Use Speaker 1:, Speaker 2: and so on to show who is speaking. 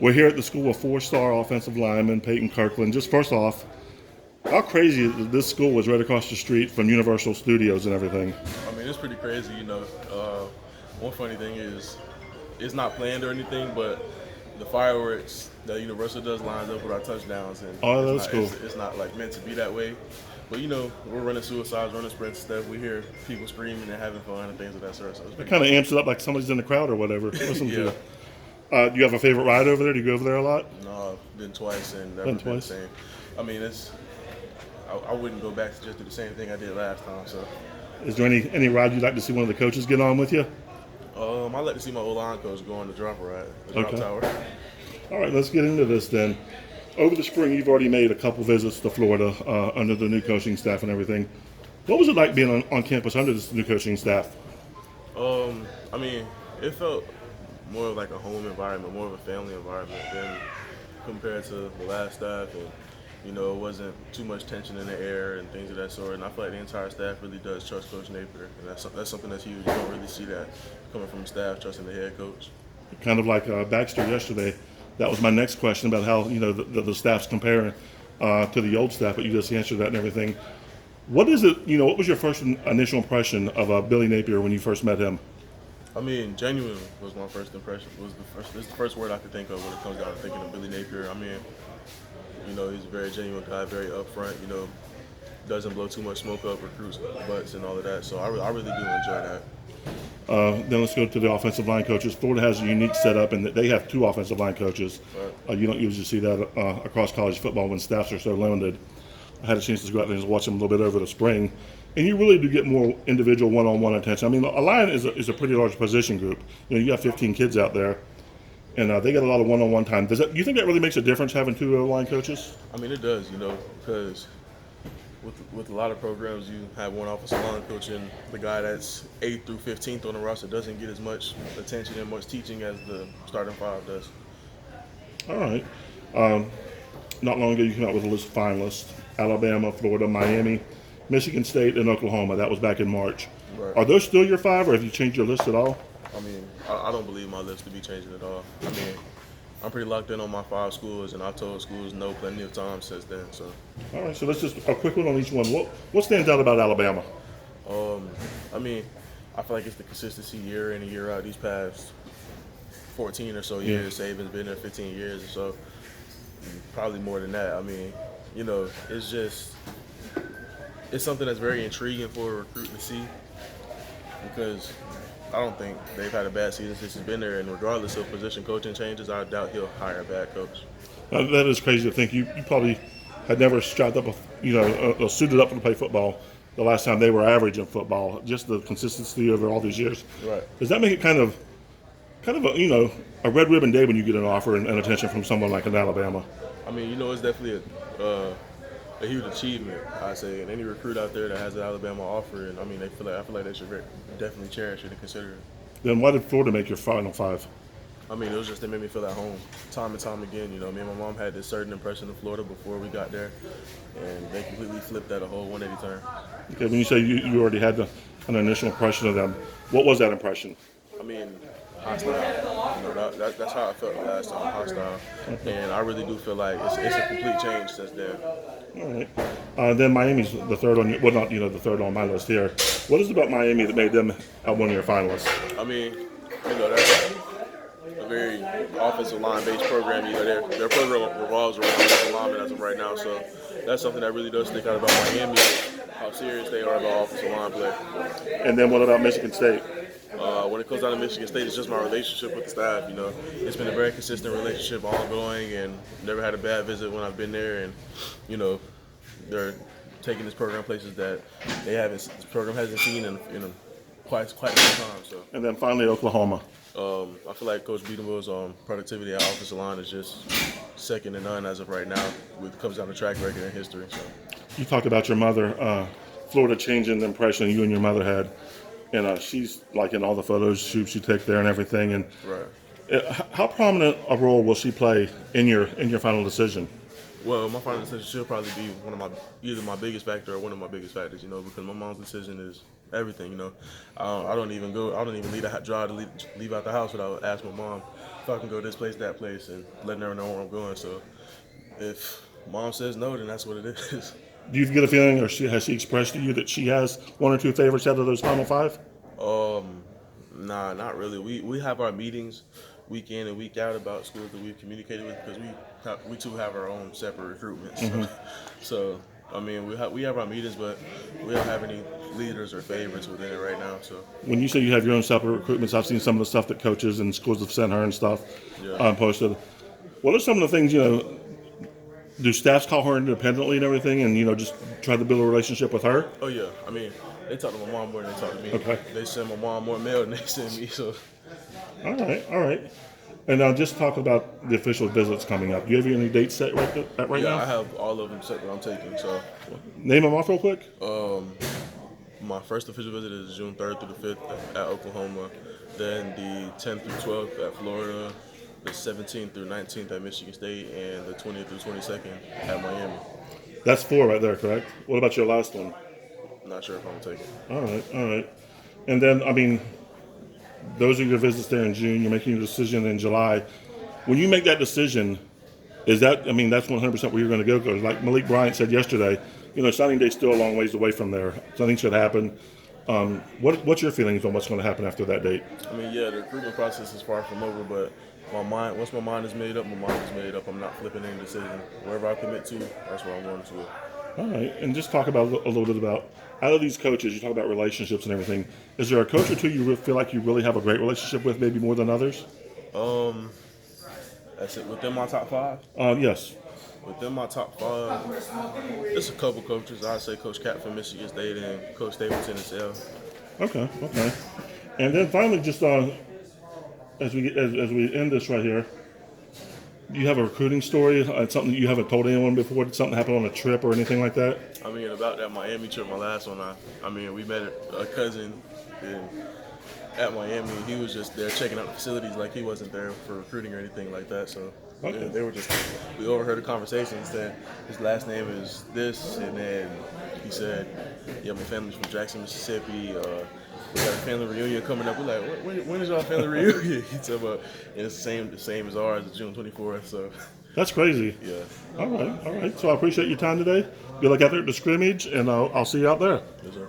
Speaker 1: We're here at the school of four-star offensive lineman Payton Kirkland. Just first off, how crazy is this school was right across the street from Universal Studios and everything.
Speaker 2: I mean, it's pretty crazy, you know. One funny thing is, it's not planned or anything, but the fireworks that Universal does lines up with our touchdowns, and
Speaker 1: Oh,
Speaker 2: it's
Speaker 1: that's
Speaker 2: not
Speaker 1: cool.
Speaker 2: it's not like meant to be that way. But you know, we're running suicides, running sprints and stuff. We hear people screaming and having fun and things of that sort. So it's
Speaker 1: It
Speaker 2: pretty
Speaker 1: kind of
Speaker 2: cool.
Speaker 1: amps it up like somebody's in the crowd or whatever. Listen to
Speaker 2: Yeah.
Speaker 1: it. Do you have a favorite ride over there? Do you go over there a lot?
Speaker 2: No, been twice and never
Speaker 1: Been
Speaker 2: been the
Speaker 1: twice.
Speaker 2: same. I mean, I wouldn't go back to just do the same thing I did last time. So,
Speaker 1: Is there any ride you'd like to see one of the coaches get on with you?
Speaker 2: I like to see my old line coach go on the drop ride, the drop
Speaker 1: Okay.
Speaker 2: tower.
Speaker 1: All right, let's get into this then. Over the spring, you've already made a couple visits to Florida under the new coaching staff and everything. What was it like being on campus under this new coaching staff?
Speaker 2: I mean, it felt more of like a home environment, more of a family environment than compared to the last staff. And, you know, it wasn't too much tension in the air and things of that sort. And I feel like the entire staff really does trust Coach Napier. And that's something that's huge. You don't really see that coming from the staff, trusting the head coach.
Speaker 1: Kind of like Baxter yesterday. That was my next question about how the staff's comparing to the old staff, but you just answered that and everything. What is it? What was your first initial impression of Billy Napier when you first met him?
Speaker 2: I mean, genuine was my first impression. It's the first word I could think of when it comes down to thinking of Billy Napier. I mean, you know, he's a very genuine guy, very upfront. You know, doesn't blow too much smoke up, recruits butts and all of that. So I really do enjoy that.
Speaker 1: Then let's go to the offensive line coaches. Florida has a unique setup in that they have two offensive line coaches.
Speaker 2: But
Speaker 1: You don't usually see that across college football when staffs are so limited. I had a chance to go out there and just watch them a little bit over the spring, and you really do get more individual one-on-one attention. I mean, a line is a pretty large position group. You got 15 kids out there, and they get a lot of one-on-one time. Do you think that really makes a difference having two line coaches?
Speaker 2: I mean, it does, you know, because with a lot of programs, you have one offensive line coach, and the guy that's 8th through 15th on the roster doesn't get as much attention and much teaching as the starting five does.
Speaker 1: All right. Not long ago, you came out with a list of finalists: Alabama, Florida, Miami, Michigan State, and Oklahoma. That was back in March.
Speaker 2: Right.
Speaker 1: Are those still your five, or have you changed your list at all?
Speaker 2: I mean, I don't believe my list to be changing at all. I mean, I'm pretty locked in on my 5 schools, and I've told schools no plenty of times since then. So,
Speaker 1: All right, so let's just a quick one on each one. What stands out about Alabama?
Speaker 2: I mean, I feel like it's the consistency year in and year out. These past 14 or so years, Saban's been there 15 years or so, probably more than that. I mean, you know, it's something that's very intriguing for a recruit to see because I don't think they've had a bad season since he's been there, and regardless of position coaching changes, I doubt he'll hire a bad coach.
Speaker 1: That is crazy to think. You probably had never strapped up, suited up to play football the last time they were average in football. Just the consistency over all these years.
Speaker 2: Right.
Speaker 1: Does that make it kind of a red ribbon day when you get an offer and attention from someone like an Alabama?
Speaker 2: I mean, you know, it's definitely a huge achievement, I say, and any recruit out there that has an Alabama offer, and I mean, I feel like they should definitely cherish it and consider it.
Speaker 1: Then why did Florida make your final five?
Speaker 2: I mean, it was just they made me feel at home, time and time again. You know, me and my mom had this certain impression of Florida before we got there, and they completely flipped that a whole 180 turn.
Speaker 1: Okay, when you say you already had an initial impression of them, what was that impression?
Speaker 2: I mean, hostile. You know, that's how I felt the last time, hostile. And I really do feel like it's a complete change since then.
Speaker 1: All right. Then Miami's the third on your, well, not the third on my list here. What is it about Miami that made them one of your finalists?
Speaker 2: I mean, you know, that's a very offensive line-based program. You know, their program revolves around offensive linemen as of right now. So that's something that really does stick out about Miami, how serious they are about offensive line play.
Speaker 1: And then what about Michigan State?
Speaker 2: When it comes down to Michigan State, it's just my relationship with the staff. You know, it's been a very consistent relationship, ongoing, and never had a bad visit when I've been there. And you know, they're taking this program places that this program hasn't seen in quite some time. So,
Speaker 1: And then finally Oklahoma.
Speaker 2: I feel like Coach Beatonville's productivity at offensive line is just second to none as of right now. When it comes down to track record and history. So,
Speaker 1: You talked about your mother, Florida changing the impression you and your mother had. And she's like in all the photos shoots you take there and everything. And
Speaker 2: right.
Speaker 1: how prominent a role will she play in your final decision?
Speaker 2: Well, my final decision should probably be either my biggest factor or one of my biggest factors, you know, because my mom's decision is everything, you know. I don't even leave out the house without asking my mom. if I can go this place, that place, and letting her know where I'm going. So if mom says no, then that's what it is.
Speaker 1: Do you get a feeling, or has she expressed to you that she has one or two favorites out of those final five?
Speaker 2: Nah, not really. We have our meetings week in and week out about schools that we've communicated with because we too have our own separate recruitments. So I mean, we have our meetings, but we don't have any leaders or favorites within it right now. So
Speaker 1: When you say you have your own separate recruitments, I've seen some of the stuff that coaches and schools have sent her and stuff posted. What are some of the things, do staffs call her independently and everything and, just try to build a relationship with her?
Speaker 2: oh yeah, I mean, they talk to my mom more than they talk to me.
Speaker 1: Okay.
Speaker 2: They send my mom more mail than they send me. So
Speaker 1: All right. And now just talk about the official visits coming up. Do you have any dates set right
Speaker 2: yeah,
Speaker 1: now?
Speaker 2: I have all of them set that I'm taking. So
Speaker 1: Name them off real quick.
Speaker 2: my first official visit is June 3rd through the 5th at Oklahoma. Then the 10th through 12th at Florida. The 17th through 19th at Michigan State, and the 20th through 22nd at Miami.
Speaker 1: That's 4 right there, correct? What about your last one?
Speaker 2: Not sure if I'm gonna take it.
Speaker 1: All right. And then, those are your visits there in June. You're making your decision in July. When you make that decision, is that, that's 100% where you're going to go? Because like Malik Bryant said yesterday, signing day's still a long ways away from there. Something should happen. What's your feelings on what's going to happen after that date?
Speaker 2: The recruitment process is far from over, but once my mind is made up, my mind is made up. I'm not flipping any decision. Wherever I commit to, that's where I'm going to.
Speaker 1: All right, and just talk about a little bit about, out of these coaches, you talk about relationships and everything. Is there a coach or two you feel like you really have a great relationship with, maybe more than others?
Speaker 2: That's it. Within my top 5?
Speaker 1: Yes.
Speaker 2: Within my top 5, there's a couple coaches. I'd say Coach Cap from Michigan State and Coach Stapleton and Sale.
Speaker 1: Okay. And then finally, just as we end this right here, do you have a recruiting story? Something that you haven't told anyone before? Did something happen on a trip or anything like that?
Speaker 2: About that Miami trip, my last one, we met a cousin at Miami. He was just there checking out the facilities, like he wasn't there for recruiting or anything like that. So they were just, we overheard a conversation and said his last name is this, and then he said, yeah, my family's from Jackson, Mississippi. We got a family reunion coming up. We're like, when is y'all family reunion? He said, and it's the same as ours, June 24th. So
Speaker 1: that's crazy.
Speaker 2: yeah.
Speaker 1: All right. So I appreciate your time today. Good luck out there at the scrimmage, and I'll see you out there.
Speaker 2: Yes, sir.